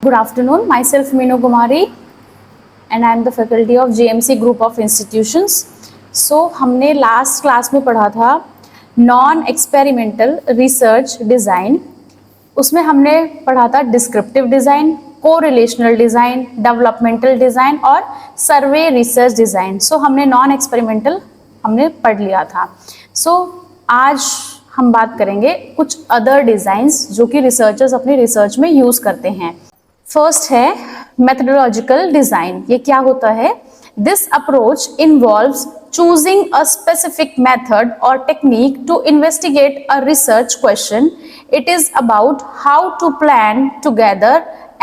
Good afternoon. Myself Meenu Kumari and I am the faculty of JMC Group of Institutions. So हमने last class में पढ़ा था non experimental research design. उसमें हमने पढ़ा था descriptive design, correlational design, developmental design और सर्वे research design. सो हमने नॉन एक्सपेरिमेंटल हमने पढ़ लिया था। सो आज हम बात करेंगे कुछ अदर डिज़ाइंस जो कि रिसर्चर्स अपनी रिसर्च में यूज़ करते हैं। फर्स्ट है मेथडोलॉजिकल डिज़ाइन। ये क्या होता है? This approach involves choosing a specific method or technique to investigate a research question. It is about how to plan together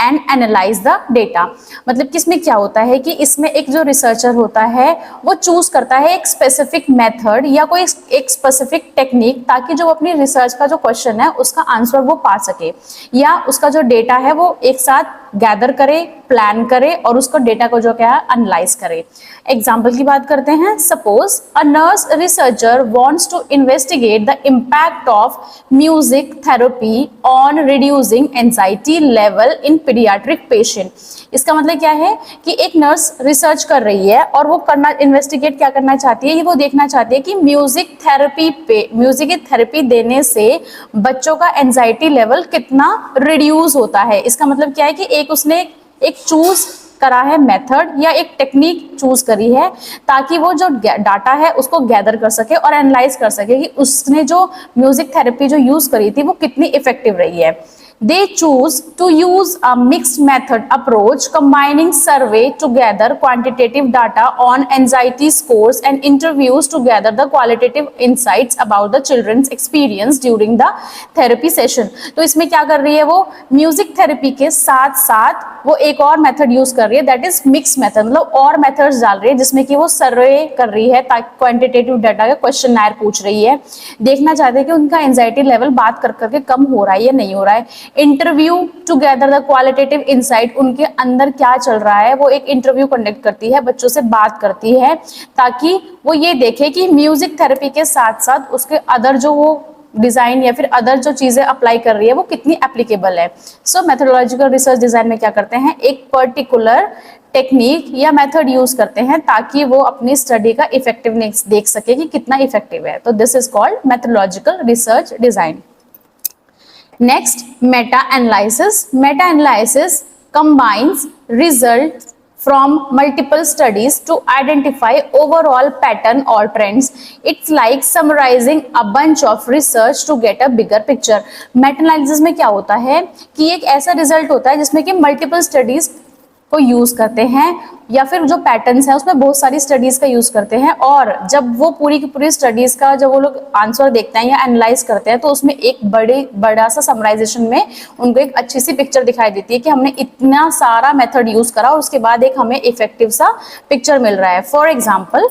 and analyze the data. मतलब कि इसमें क्या होता है कि इसमें एक जो रिसर्चर होता है वो चूज करता है एक स्पेसिफिक मेथड या कोई एक स्पेसिफिक टेक्निक ताकि जो अपनी रिसर्च का जो क्वेश्चन है उसका आंसर वो पा सके या उसका जो डेटा है वो एक साथ गैदर करे, प्लान करे और उसको डेटा को जो क्या है एनालाइज करे। एग्जाम्पल की बात करते हैं। Suppose a nurse researcher wants to investigate the impact of music therapy on reducing anxiety level in paediatric patient. इसका मतलब क्या है कि एक नर्स रिसर्च कर रही है और वो इन्वेस्टिगेट क्या करना चाहती है, ये वो देखना चाहती है कि म्यूजिक थेरेपी देने से बच्चों का एंजाइटी लेवल कितना रिड्यूस होता है। इसका मतलब क्या है कि उसने एक चूज करा है मेथड या एक टेक्निक चूज करी है ताकि वो जो डाटा है उसको गैदर कर सके और एनालाइज कर सके कि उसने जो म्यूजिक थेरेपी जो यूज करी थी वो कितनी इफेक्टिव रही है। They choose to use a mixed method approach combining survey to gather quantitative data on anxiety scores and interviews to gather the qualitative insights about the children's experience during the therapy session। तो इसमें क्या कर रही है वो music therapy के साथ साथ वो एक और मेथड यूज कर रही है, दैट इज मिक्स मेथड। मतलब और मेथड्स डाल रही है जिसमें कि वो सर्वे कर रही है ताकि क्वांटिटेटिव डाटा का क्वेश्चनर पूछ रही है, देखना चाहते हैं कि उनका एंजाइटी लेवल बात कर करके कम हो रहा है या नहीं हो रहा है। Interview to gather the qualitative insight, उनके अंदर क्या चल रहा है, वो एक इंटरव्यू कंडक्ट करती है, बच्चों से बात करती है ताकि वो ये देखे कि म्यूजिक थेरेपी के साथ साथ उसके अदर जो वो डिजाइन या फिर अदर जो चीजें अप्लाई कर रही है वो कितनी एप्लीकेबल है। सो मेथोडोलॉजिकल रिसर्च डिजाइन में क्या करते हैं, एक पर्टिकुलर टेक्निक या मेथड यूज करते हैं ताकि वो अपनी स्टडी का इफेक्टिवनेस देख सके कि कितना इफेक्टिव है। तो this is called methodological research design. Next, meta-analysis. Meta-analysis combines results from multiple studies to identify overall pattern or trends. It's like summarizing a bunch of research to get a bigger picture. Meta-analysis में क्या होता है कि एक ऐसा result होता है जिसमें कि मल्टीपल स्टडीज को यूज करते हैं या फिर जो पैटर्न्स है उसमें बहुत सारी स्टडीज का यूज करते हैं और जब वो पूरी की पूरी स्टडीज का जब वो लोग आंसर देखते हैं या एनालाइज करते हैं तो उसमें एक बड़ा सा समराइजेशन में उनको एक अच्छी सी पिक्चर दिखाई देती है कि हमने इतना सारा मेथड यूज करा और उसके बाद एक हमें इफेक्टिव सा पिक्चर मिल रहा है। For example,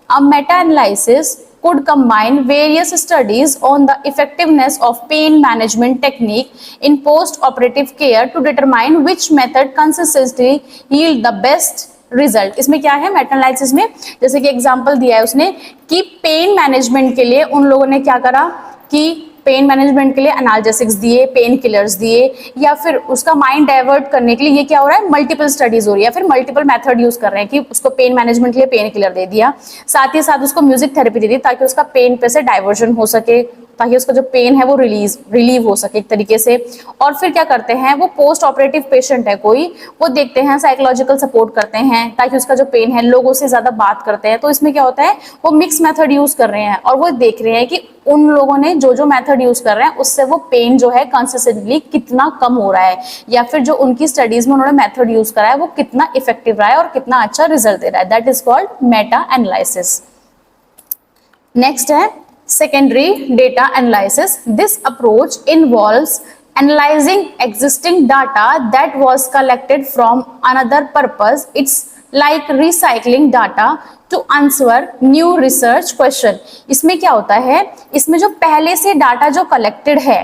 a Meta analysis could combine various studies on the effectiveness of pain management technique in post-operative care to determine which method consistently yield the best result। इसमें क्या है मेटा एनालिसिस में, जैसे कि example दिया है उसने कि पेन मैनेजमेंट के लिए उन लोगों ने क्या करा कि पेन मैनेजमेंट के लिए एनाल्जेसिक्स दिए, पेन किलर्स दिए या फिर उसका माइंड डाइवर्ट करने के लिए ये क्या हो रहा है, मल्टीपल स्टडीज हो रही है, फिर मल्टीपल मेथड यूज कर रहे हैं कि उसको पेन मैनेजमेंट के लिए पेन किलर दे दिया, साथ ही साथ उसको म्यूजिक थेरेपी दे दी ताकि उसका पेन पे से डाइवर्जन हो सके, ताकि उसका जो पेन है वो रिलीव हो सके एक तरीके से। और फिर क्या करते हैं, वो पोस्ट ऑपरेटिव पेशेंट है कोई, वो देखते हैं साइकोलॉजिकल सपोर्ट करते हैं ताकि उसका जो पेन है, लोगों से ज्यादा बात करते हैं। तो इसमें क्या होता है, वो मिक्स मेथड यूज कर रहे हैं और वो देख रहे हैं कि उन लोगों ने जो मेथड यूज कर रहे हैं उससे वो पेन जो है कंसिस्टेंटली कितना कम हो रहा है या फिर जो उनकी स्टडीज में उन्होंने मेथड यूज करा है वो कितना इफेक्टिव रहा है और कितना अच्छा रिजल्ट दे रहा है। That is called Meta analysis. Next है secondary data analysis. This approach involves analyzing existing data that was collected from another purpose. It's like recycling data to answer new research question. इसमें क्या होता है, इसमें जो पहले से डाटा जो कलेक्टेड है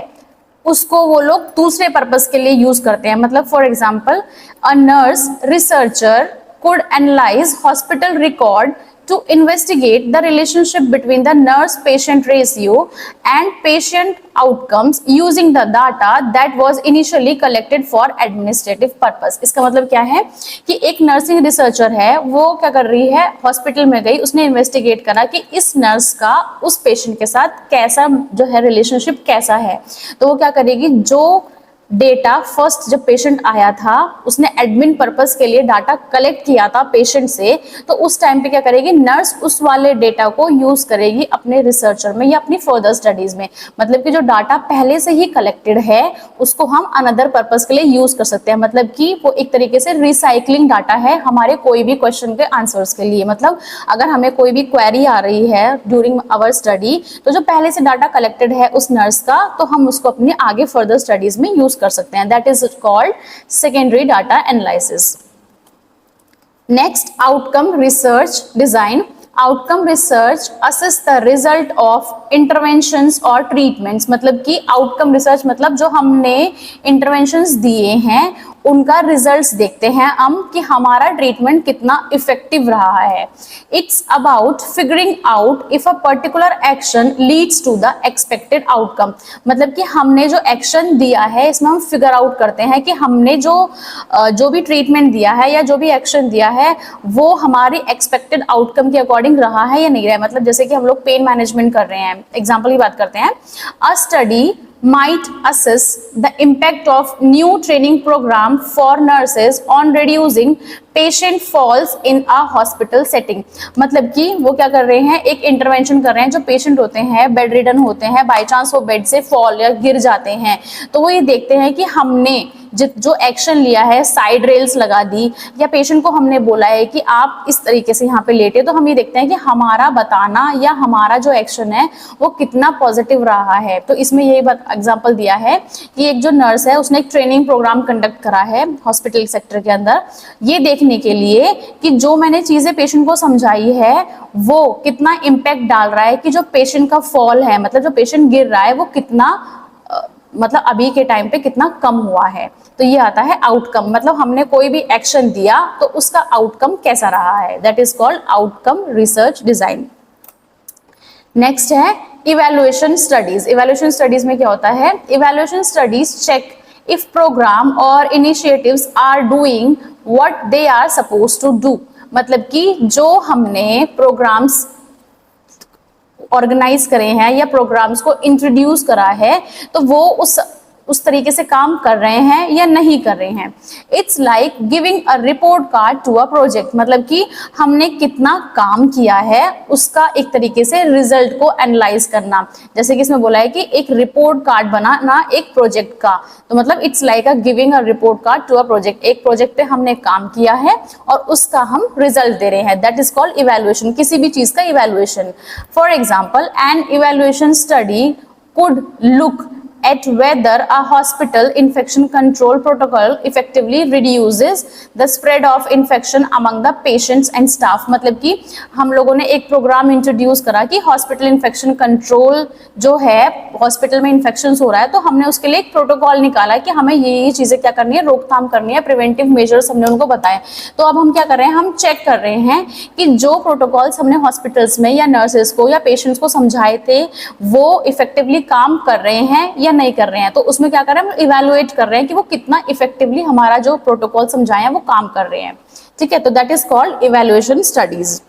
उसको वो लोग दूसरे पर्पस के लिए यूज करते हैं। मतलब for example, a nurse researcher could analyze hospital record to investigate the relationship between the nurse-patient ratio and patient outcomes using the data that was initially collected for administrative purpose। इसका मतलब क्या है कि एक nursing researcher है, वो क्या कर रही है, हॉस्पिटल में गई, उसने इन्वेस्टिगेट करा कि इस नर्स का उस पेशेंट के साथ कैसा जो है रिलेशनशिप कैसा है। तो वो क्या करेगी, जो डेटा फर्स्ट जब पेशेंट आया था उसने एडमिन पर्पस के लिए डाटा कलेक्ट किया था पेशेंट से, तो उस टाइम पे क्या करेगी, नर्स उस वाले डेटा को यूज करेगी अपने रिसर्चर में या अपनी फर्दर स्टडीज में। मतलब कि जो डाटा पहले से ही कलेक्टेड है उसको हम अनदर पर्पस के लिए यूज कर सकते हैं। मतलब कि वो एक तरीके से रिसाइकलिंग डाटा है हमारे कोई भी क्वेश्चन के आंसर्स के लिए। मतलब अगर हमें कोई भी क्वेरी आ रही है ड्यूरिंग आवर स्टडी, तो जो पहले से डाटा कलेक्टेड है उस नर्स का, तो हम उसको अपनी आगे फर्दर स्टडीज में यूज कर सकते हैं। That is called secondary data analysis. Next, outcome research design. Outcome research assess the result of interventions और ट्रीटमेंट्स। मतलब कि आउटकम रिसर्च मतलब जो हमने इंटरवेंशंस दिए हैं उनका रिजल्ट्स देखते हैं हम कि हमारा ट्रीटमेंट कितना इफेक्टिव रहा है। It's about figuring out if a particular action leads to the expected outcome. मतलब कि हमने जो एक्शन दिया है इसमें हम फिगर आउट करते हैं कि हमने जो भी ट्रीटमेंट दिया है या जो भी एक्शन दिया है वो हमारी एक्सपेक्टेड आउटकम के अकॉर्डिंग रहा है या नहीं रहा है। मतलब जैसे कि हम लोग पेन मैनेजमेंट कर रहे हैं, एग्जाम्पल की बात करते हैं। अ study might assess the impact of new training program for nurses on reducing patient falls in a hospital setting। मतलब कि वो क्या कर रहे हैं, एक इंटरवेंशन कर रहे हैं। जो पेशेंट होते हैं बेड रिडन होते हैं, बाय चांस वो बेड से फॉल या गिर जाते हैं, तो वो ये देखते हैं कि हमने जो एक्शन लिया है, साइड रेल्स लगा दी या पेशेंट को हमने बोला है कि आप इस तरीके से यहाँ पे लेटे, तो हम ये देखते हैं कि हमारा बताना या हमारा जो एक्शन है वो कितना पॉजिटिव रहा है। तो इसमें यही एग्जांपल दिया है कि एक जो नर्स है उसने एक ट्रेनिंग प्रोग्राम कंडक्ट करा है हॉस्पिटल सेक्टर के अंदर, ये देखने के लिए कि जो मैंने चीजें पेशेंट को समझाई है वो कितना इम्पैक्ट डाल रहा है, कि जो पेशेंट का फॉल है, मतलब जो पेशेंट गिर रहा है वो कितना मतलब अभी के टाइम पे कितना कम हुआ है। तो ये आता है आउटकम। मतलब हमने कोई भी एक्शन दिया तो उसका आउटकम कैसा रहा है, that is called outcome research design. Next है इवैल्यूएशन स्टडीज। इवैल्यूएशन स्टडीज में क्या होता है, evaluation studies check if program और initiatives are doing what they are supposed to do. मतलब कि जो हमने प्रोग्राम्स ऑर्गेनाइज करे हैं या प्रोग्राम्स को इंट्रोड्यूस करा है तो वो उस तरीके से काम कर रहे हैं या नहीं कर रहे हैं। It's like giving a report card to a project. मतलब कि हमने कितना काम किया है उसका एक तरीके से रिजल्ट को एनालाइज करना। जैसे कि इसमें बोला है कि एक रिपोर्ट कार्ड बनाना एक प्रोजेक्ट का, तो मतलब it's like a giving a report card to a project. एक प्रोजेक्ट पे हमने काम किया है और उसका हम रिजल्ट दे रहे हैं, दैट इज कॉल्ड इवैल्यूएशन, किसी भी चीज का evaluation. For example, an evaluation study could look at whether a hospital infection control protocol effectively reduces the spread of infection among the patients and staff। मतलब कि हम लोगों ने एक प्रोग्राम इंट्रोड्यूस करा कि हॉस्पिटल इन्फेक्शन कंट्रोल जो है, हॉस्पिटल में इन्फेक्शन हो रहा है तो हमने उसके लिए एक प्रोटोकॉल निकाला कि हमें ये चीजें क्या करनी है, रोकथाम करनी है, प्रिवेंटिव मेजर्स हमने उनको बताए। तो अब हम क्या कर रहे हैं, हम चेक कर रहे हैं कि जो प्रोटोकॉल्स हमने हॉस्पिटल्स में या नर्सेस को या पेशेंट्स को समझाए थे वो इफेक्टिवली काम कर रहे हैं या नहीं कर रहे हैं। तो उसमें क्या कर रहे हैं, हम इवैल्यूएट कर रहे हैं कि वो कितना इफेक्टिवली हमारा जो प्रोटोकॉल समझाए हैं वो काम कर रहे हैं। ठीक है, तो that is called evaluation studies.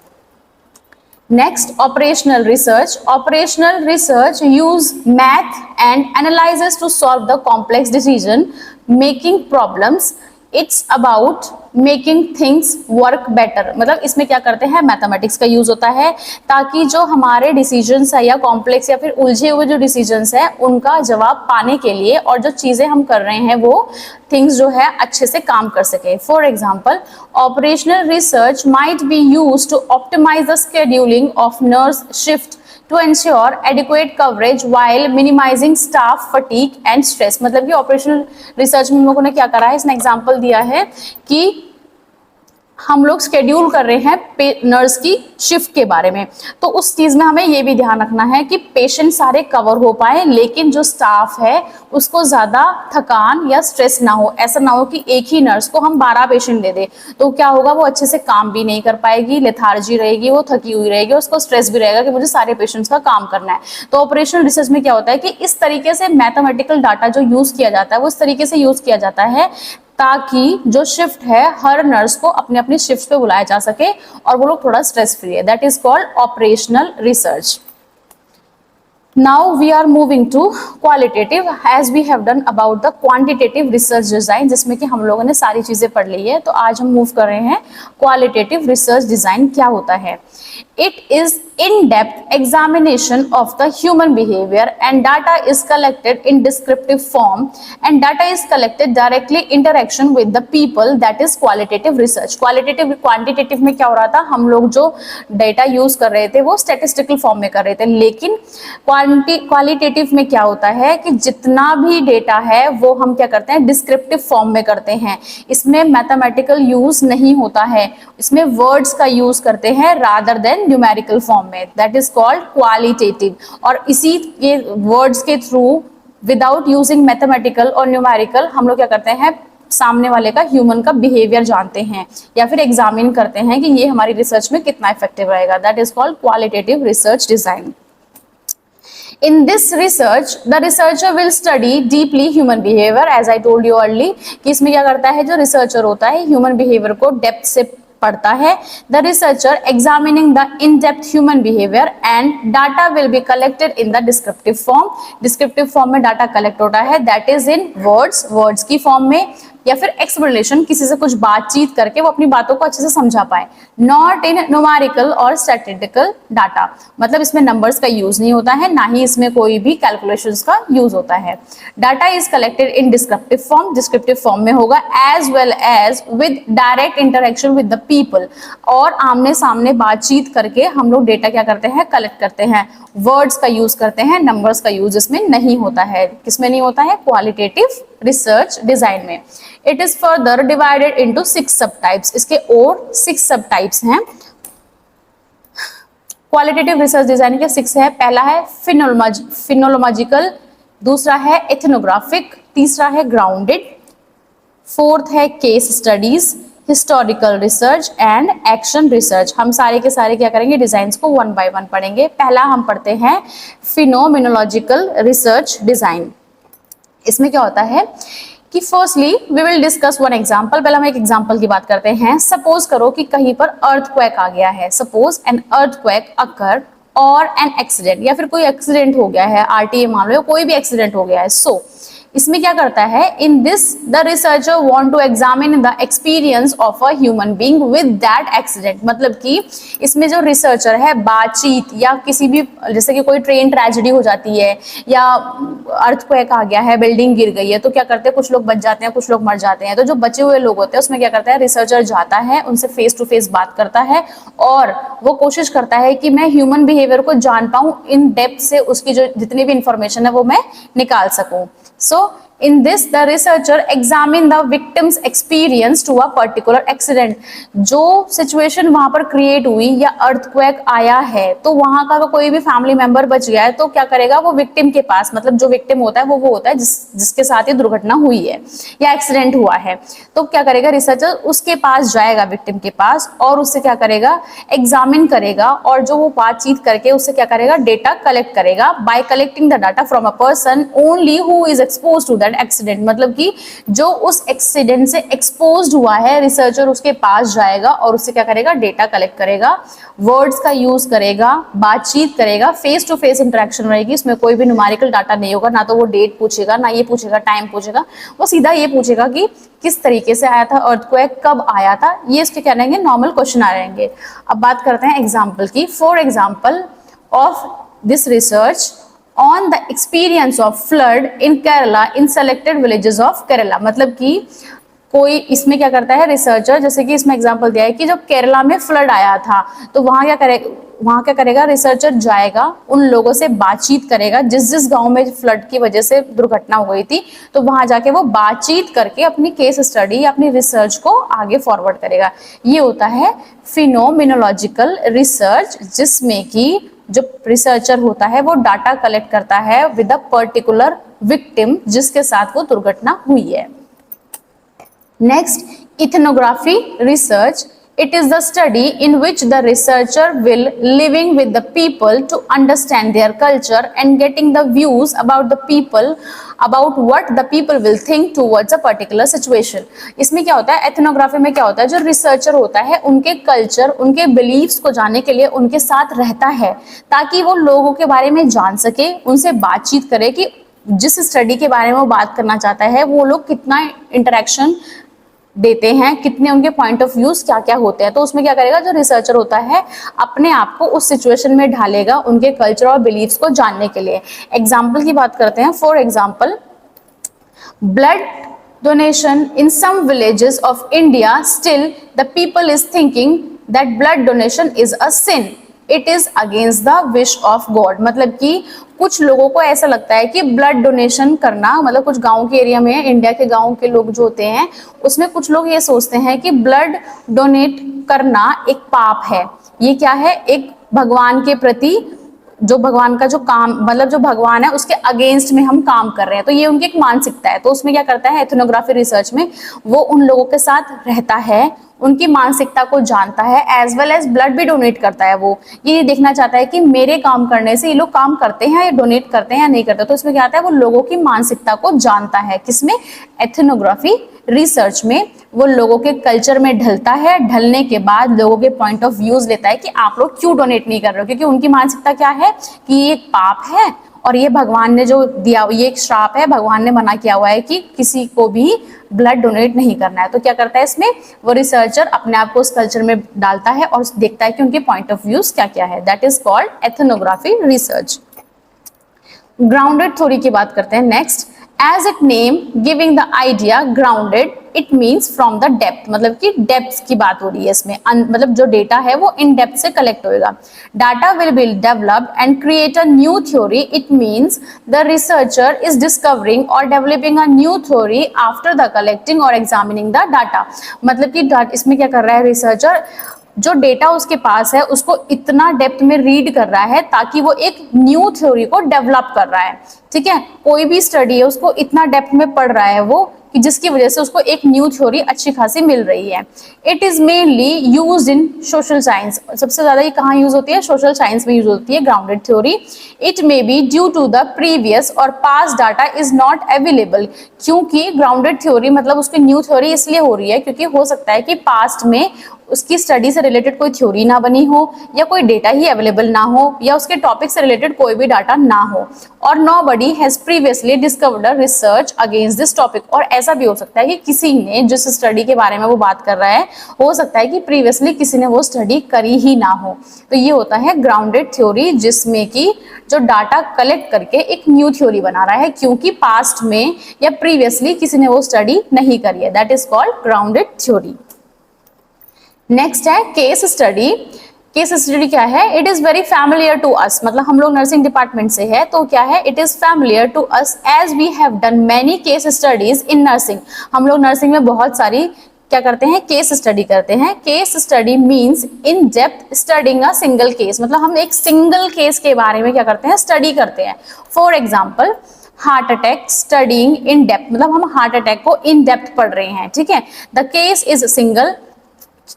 Next, operational research. Operational research use math and analysis to solve the complex decision making problems. It's about making things work better. मतलब इसमें क्या करते हैं, मैथमेटिक्स का यूज होता है ताकि जो हमारे डिसीजंस है या कॉम्प्लेक्स या फिर उलझे हुए जो डिसीजंस है उनका जवाब पाने के लिए और जो चीजें हम कर रहे हैं वो थिंग्स जो है अच्छे से काम कर सके। For example, operational research might be use to optimize the scheduling of nurse shift to ensure adequate coverage while minimizing staff fatigue and stress। मतलब कि ऑपरेशनल रिसर्च में हम लोगों ने क्या करा है, इसने एग्जांपल दिया है कि हम लोग शेड्यूल कर रहे हैं नर्स की शिफ्ट के बारे में, तो उस चीज में हमें ये भी ध्यान रखना है कि पेशेंट सारे कवर हो पाए, लेकिन जो स्टाफ है उसको ज्यादा थकान या स्ट्रेस ना हो। ऐसा ना हो कि एक ही नर्स को हम 12 पेशेंट दे दे, तो क्या होगा, वो अच्छे से काम भी नहीं कर पाएगी, लेथार्जी रहेगी, वो थकी हुई रहेगी, उसको स्ट्रेस भी रहेगा कि मुझे सारे पेशेंट्स का काम करना है। तो ऑपरेशनल रिसर्च में क्या होता है कि इस तरीके से मैथमेटिकल डाटा जो यूज किया जाता है वो इस तरीके से यूज किया जाता है ताकि जो शिफ्ट है हर नर्स को अपने अपनी शिफ्ट पे बुलाया जा सके और वो लोग थोड़ा स्ट्रेस फ्री है। That is called operational research. Now we are moving to qualitative, as we have done about the quantitative research design, जिसमें कि हम लोगों ने सारी चीजें पढ़ ली है। तो आज हम मूव कर रहे हैं qualitative research design क्या होता है। It is in-depth examination of the human behavior and data is collected in descriptive form and data is collected directly interaction with the people, that is qualitative research। qualitative quantitative में क्या हो रहा था, हम लोग जो डेटा यूज कर रहे थे वो स्टेटिस्टिकल फॉर्म में कर रहे थे, लेकिन क्वालिटेटिव में क्या होता है कि जितना भी डेटा है वो हम क्या करते हैं, डिस्क्रिप्टिव फॉर्म में करते हैं। इसमें मैथमेटिकल यूज नहीं होता है, इसमें वर्ड्स का यूज करते हैं रादर देन न्यूमेरिकल फॉर्म में। That is called qualitative. और इसी ये वर्ड्स के थ्रू विदाउट यूजिंग मैथमेटिकल और न्यूमेरिकल हम लोग क्या करते हैं, सामने वाले का ह्यूमन का बिहेवियर जानते हैं या फिर एग्जामिन करते हैं कि ये हमारी रिसर्च में कितना इफेक्टिव रहेगा। That is called qualitative research design. In this research, the researcher will study deeply human behavior, as I told you earlier, कि इसमें क्या करता है, जो रिसर्चर होता है ह्यूमन बिहेवियर को डेप्थ से पढ़ता है। The researcher examining the in depth human behaviour and data will be collected in the descriptive form. Descriptive form में डाटा कलेक्ट होता है, दैट इज इन वर्ड्स की फॉर्म में, या फिर एक्सप्लेनेशन, किसी से कुछ बातचीत करके वो अपनी बातों को अच्छे से समझा पाए। नॉट इन न्यूमेरिकल और स्टैटिस्टिकल डाटा, मतलब इसमें नंबर्स का यूज नहीं होता है, ना ही इसमें कोई भी कैलकुलेशंस का यूज होता है। Data is collected in descriptive form, descriptive form में होगा, as well as with direct interaction with the people, और आमने सामने बातचीत करके हम लोग डेटा क्या करते हैं, कलेक्ट करते हैं। वर्ड्स का यूज करते हैं, नंबर्स का यूज इसमें नहीं होता है। किसमें नहीं होता है, क्वालिटेटिव रिसर्च डिजाइन में। It is further divided into 6 सब टाइप्स, इसके और 6 सब टाइप्स हैं। क्वालिटेटिव रिसर्च डिजाइन के 6 है। पहला है फिनोलॉजिकल, दूसरा है एथनोग्राफिक, तीसरा है ग्राउंडेड, फोर्थ है case studies, historical research and action research. हम सारे के सारे क्या करेंगे, डिजाइन्स को 1 बाय 1 पढ़ेंगे। पहला हम पढ़ते हैं फिनोमिनोलॉजिकल रिसर्च डिजाइन। इसमें क्या होता है कि firstly we will discuss one example. पहले हम एक एग्जांपल की बात करते हैं। सपोज करो कि कहीं पर अर्थक्वेक आ गया है, सपोज एन अर्थक्वेक अकर और एन एक्सीडेंट, या फिर कोई एक्सीडेंट हो गया है, आरटीए मान लो, कोई भी एक्सीडेंट हो गया है। सो इसमें क्या करता है, in this the researcher want to examine the experience of a human being with that accident. मतलब कि इसमें जो रिसर्चर है बातचीत, या किसी भी, जैसे कि कोई ट्रेन ट्रेजेडी हो जाती है या अर्थक्वेक आ गया है, बिल्डिंग गिर गई है, तो क्या करते हैं, कुछ लोग बच जाते हैं, कुछ लोग मर जाते हैं। तो जो बचे हुए लोग होते हैं उसमें क्या करता है, रिसर्चर जाता है, उनसे फेस टू फेस बात करता है और वो कोशिश करता है कि मैं ह्यूमन बिहेवियर को जान पाऊं, इन डेप्थ से उसकी जो जितनी भी इंफॉर्मेशन है वो मैं निकाल सकूं। So in this the researcher examine the victim's experience to a particular accident। जो सिचुएशन वहां पर क्रिएट हुई या अर्थक्वेक आया है, तो वहां का कोई भी फैमिली मेंबर बच गया है, तो क्या करेगा, वो विक्टिम के पास, मतलब जो विक्टिम होता है वो होता है जिसके साथ ये दुर्घटना हुई है या एक्सीडेंट हुआ है, तो क्या करेगा, रिसर्चर उसके पास जाएगा, विक्टिम के पास, और उससे क्या करेगा, एग्जामिन करेगा, और जो वो बातचीत करके उससे क्या करेगा, डेटा कलेक्ट करेगा। By collecting the data from a person only who is exposed to that accident, मतलब कि जो उस एक्सीडेंट से एक्सपोज्ड हुआ है, रिसर्चर उसके पास जाएगा और उससे क्या करेगा, डेटा कलेक्ट करेगा, वर्ड्स का यूज करेगा, बातचीत करेगा, फेस टू फेस इंटरेक्शन रहेगी। इसमें कोई भी न्यूमेरिकल डाटा नहीं होगा, ना तो वो डेट पूछेगा, ना ये पूछेगा टाइम पूछेगा, वो सीधा ये पूछेगा कि किस तरीके से आया था अर्थक्वेक, कब आया था, ये इसके क्या रहेंगे, नॉर्मल क्वेश्चन आ रहेंगे। अब बात करते हैं एग्जाम्पल की। For example of this research on the experience of flood in Kerala in selected villages of Kerala, मतलब कि कोई इसमें क्या करता है रिसर्चर, जैसे कि इसमें एग्जांपल दिया है कि जब केरला में फ्लड आया था तो वहां क्या करेगा रिसर्चर जाएगा, उन लोगों से बातचीत करेगा जिस जिस गांव में फ्लड की वजह से दुर्घटना हो गई थी, तो वहां जाके वो बातचीत करके अपनी केस स्टडी या अपनी रिसर्च को आगे फॉरवर्ड करेगा। ये होता है फिनोमिनोलॉजिकल रिसर्च, जिसमें कि जो रिसर्चर होता है वो डाटा कलेक्ट करता है विद अ पर्टिकुलर विक्टिम जिसके साथ वो दुर्घटना हुई है। Next, ethnography research. It is the study in which the researcher will living with the people to understand their culture and getting the views about the people, about what the people will think towards a particular situation. इसमें क्या होता है ethnography में क्या होता है, जो researcher होता है उनके कल्चर उनके बिलीव्स को जानने के लिए उनके साथ रहता है ताकि वो लोगों के बारे में जान सके, उनसे बातचीत करे कि जिस स्टडी के बारे में वो बात करना चाहता है वो लोग कितना इंटरेक्शन देते हैं, कितने उनके पॉइंट ऑफ व्यूज क्या क्या होते हैं। तो उसमें क्या करेगा जो रिसर्चर होता है अपने आप को उस सिचुएशन में ढालेगा उनके कल्चर और बिलीव्स को जानने के लिए। एग्जाम्पल की बात करते हैं, for example blood donation in some villages of India, still the people is thinking that blood donation is a sin, it is against the wish of God। मतलब कि कुछ लोगों को ऐसा लगता है कि ब्लड डोनेशन करना, मतलब कुछ गांव के एरिया में, इंडिया के गांव के लोग जो होते हैं उसमें कुछ लोग ये सोचते हैं कि ब्लड डोनेट करना एक पाप है। ये क्या है, एक भगवान के प्रति जो भगवान का जो काम, मतलब जो भगवान है उसके अगेंस्ट में हम काम कर रहे हैं। तो ये उनकी एक मानसिकता है। तो उसमें क्या करता है एथनोग्राफी रिसर्च में, वो उन लोगों के साथ रहता है, उनकी मानसिकता को जानता है, एज वेल एज ब्लड भी डोनेट करता है। वो ये देखना चाहता है कि मेरे काम करने से ये लोग काम करते हैं या डोनेट करते हैं या नहीं करते। तो इसमें क्या आता है, वो लोगों की मानसिकता को जानता है। किसमें, एथनोग्राफी रिसर्च में। वो लोगों के कल्चर में ढलता है, ढलने के बाद लोगों के पॉइंट ऑफ व्यूज लेता है कि आप लोग क्यों डोनेट नहीं कर रहे हो, क्योंकि उनकी मानसिकता क्या है कि ये एक पाप है और ये भगवान ने जो दिया, ये एक श्राप है, भगवान ने मना किया हुआ है कि किसी को भी ब्लड डोनेट नहीं करना है। तो क्या करता है इसमें, वो रिसर्चर अपने आप को उस कल्चर में डालता है और देखता है कि उनके पॉइंट ऑफ व्यूज क्या क्या है। That is called ethnography research. Grounded theory की बात करते हैं next. As it name giving the idea grounded, it means from the depth, मतलब कि डेप्थ की बात हो रही है इसमें। मतलब जो डेटा है वो इन डेप्थ से कलेक्ट होएगा। Data will be developed and create a new theory. It means the researcher is discovering or developing a new theory after the collecting or examining the data। मतलब कि इसमें क्या कर रहा है रिसर्चर, जो डेटा उसके पास है उसको इतना डेप्थ में रीड कर रहा है ताकि वो एक न्यू थ्योरी को डेवलप कर रहा है। ठीक है, कोई भी स्टडी है उसको इतना डेप्थ में पढ़ रहा है वो कि जिसकी वजह से उसको एक न्यू थ्योरी अच्छी खासी मिल रही है। It is mainly used in social science. सबसे ज्यादा ये कहाँ यूज होती है, सोशल साइंस में यूज होती है grounded theory. It may be due to the previous और past data is not available. क्योंकि ग्राउंडेड थ्योरी मतलब उसकी न्यू थ्योरी इसलिए हो रही है क्योंकि हो सकता है कि पास्ट में उसकी स्टडी से रिलेटेड कोई थ्योरी ना बनी हो, या कोई डेटा ही अवेलेबल ना हो, या उसके टॉपिक से रिलेटेड कोई भी डाटा ना हो, और nobody has previously discovered a research against this topic. और ऐसा भी हो सकता है कि किसी ने जिस स्टडी के बारे में वो बात कर रहा है, हो सकता है कि प्रीवियसली किसी ने वो स्टडी करी ही ना हो। तो ये होता है ग्राउंडेड थ्योरी, जिसमें कि जो डाटा कलेक्ट करके एक न्यू थ्योरी बना रहा है क्योंकि पास्ट में या प्रीवियसली किसी ने वो स्टडी नहीं करी है। That is called grounded theory. Next है केस स्टडी। केस स्टडी क्या है, it is very familiar to us. मतलब हम लोग नर्सिंग डिपार्टमेंट से है तो क्या है, it is familiar to us as we have done many case studies in nursing. हम लोग नर्सिंग में बहुत सारी क्या करते हैं, केस स्टडी करते हैं। Case study means in depth studying a single case. मतलब हम एक सिंगल केस के बारे में क्या करते हैं, स्टडी करते हैं। For example heart attack studying in depth, मतलब हम हार्ट अटैक को इन डेप्थ पढ़ रहे हैं। ठीक है, the case is single.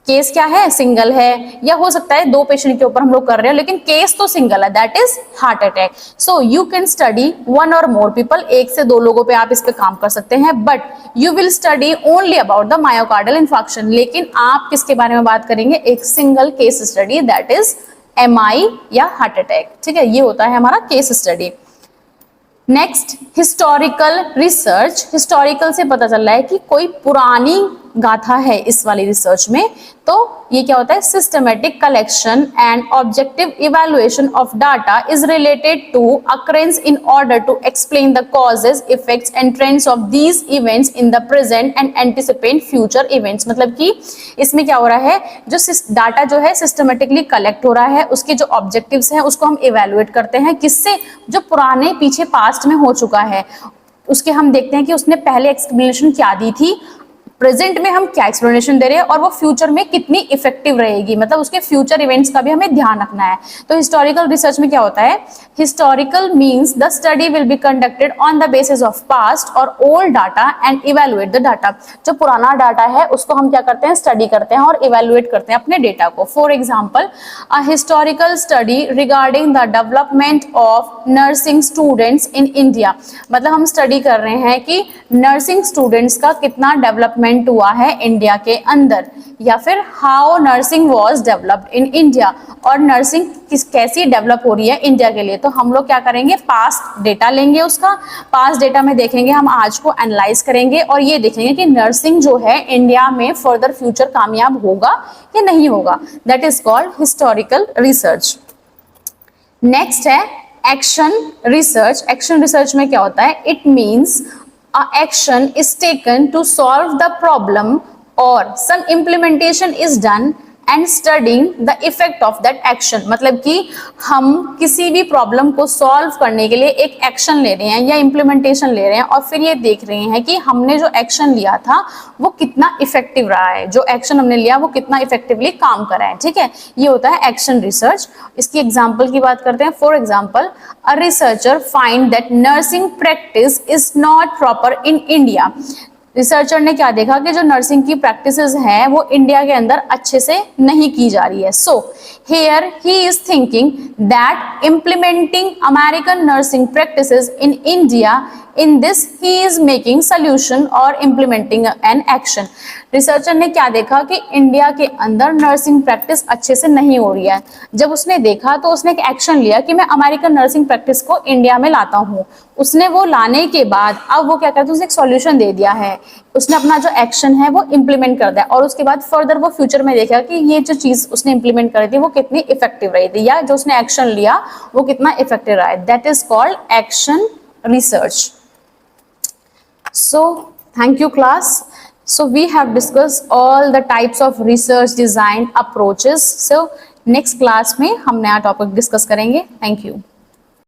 Case क्या है, सिंगल है, या हो सकता है दो पेशेंट के ऊपर हम लोग कर रहे हैं लेकिन केस तो सिंगल है, that is heart attack. So you can study one और मोर पीपल, एक से दो लोगों पे आप इस पे काम कर सकते हैं, but you will study only about the myocardial infarction. लेकिन आप किसके बारे में बात करेंगे, एक single case study, that is MI या हार्ट अटैक। ठीक है, ये होता है हमारा case study. Next historical research. Historical से पता चल रहा है कि कोई पुरानी गाथा है इस वाली रिसर्च में। तो ये क्या होता है, systematic collection and objective evaluation of data is related to occurrence in order to explain the causes, effects and trends of these events in the present and anticipate future events. मतलब कि इसमें क्या हो रहा है, जो डाटा जो है सिस्टमेटिकली कलेक्ट हो रहा है, उसके जो ऑब्जेक्टिव्स हैं उसको हम इवैल्यूएट करते हैं, किससे, जो पुराने पीछे पास्ट में हो चुका है उसके हम देखते हैं कि उसने पहले एक्सप्लेनेशन क्या दी थी, प्रेजेंट में हम क्या एक्सप्लेनेशन दे रहे हैं, और वो फ्यूचर में कितनी इफेक्टिव रहेगी, मतलब उसके फ्यूचर इवेंट्स का भी हमें ध्यान रखना है। तो हिस्टोरिकल रिसर्च में क्या होता है, historical means the study will be conducted on the basis of past और old data and evaluate the data. जो पुराना डाटा है उसको हम क्या करते हैं, स्टडी करते हैं और इवेल्युएट करते हैं अपने डेटा को। For example, a historical study regarding the development of nursing students in India. मतलब हम स्टडी कर रहे हैं कि नर्सिंग स्टूडेंट्स का कितना डेवलपमेंट हुआ है इंडिया के अंदर, या फिर how nursing was developed in India, और नर्सिंग कैसी डेवलप हो रही है इंडिया के लिए। तो हम लोग क्या करेंगे, पास्ट डेटा लेंगे, उसका पास्ट डेटा में देखेंगे, हम आज को एनालाइज करेंगे और ये देखेंगे कि नर्सिंग जो है इंडिया में फर्दर फ्यूचर कामयाब होगा या नहीं होगा। That is called historical research. Next है एक्शन रिसर्च। एक्शन रिसर्च में क्या होता है, it means a action is taken to solve the problem or some implementation is done and studying the effect of that action। मतलब कि हम किसी भी प्रॉब्लम को सॉल्व करने के लिए एक एक्शन ले रहे हैं या इम्प्लीमेंटेशन ले रहे हैं और फिर ये देख रहे हैं कि हमने जो एक्शन लिया था वो कितना इफेक्टिव रहा है, जो एक्शन हमने लिया वो कितना इफेक्टिवली काम करा है। ठीक है, ये होता है एक्शन रिसर्च। इसकी एग्जांपल की बात करते हैं। For example, a researcher find that nursing practice is not proper in India. Researcher ने क्या देखा कि जो नर्सिंग की प्रैक्टिसेस हैं वो इंडिया के अंदर अच्छे से नहीं की जा रही है। So here he is thinking that implementing American nursing practices in India, in this he is making solution और इम्प्लीमेंटिंग एन एक्शन। रिसर्चर ने क्या देखा कि इंडिया के अंदर नर्सिंग प्रैक्टिस अच्छे से नहीं हो रही है। जब उसने देखा तो उसने एक एक्शन लिया कि मैं अमेरिकन नर्सिंग प्रैक्टिस को इंडिया में लाता हूँ। उसने वो लाने के बाद अब वो क्या करता है, उसने एक सॉल्यूशन दे दिया है, उसने अपना जो एक्शन है वो इम्प्लीमेंट कर दिया और उसके बाद फर्दर वो फ्यूचर में देखा कि ये जो चीज उसने इम्प्लीमेंट करी थी वो कितनी इफेक्टिव रही थी, या जो उसने एक्शन लिया वो कितना इफेक्टिव रहा है। That is called action research. So thank you class. So we have discussed all the types of research design approaches. So next class में हम नया topic discuss करेंगे. Thank you.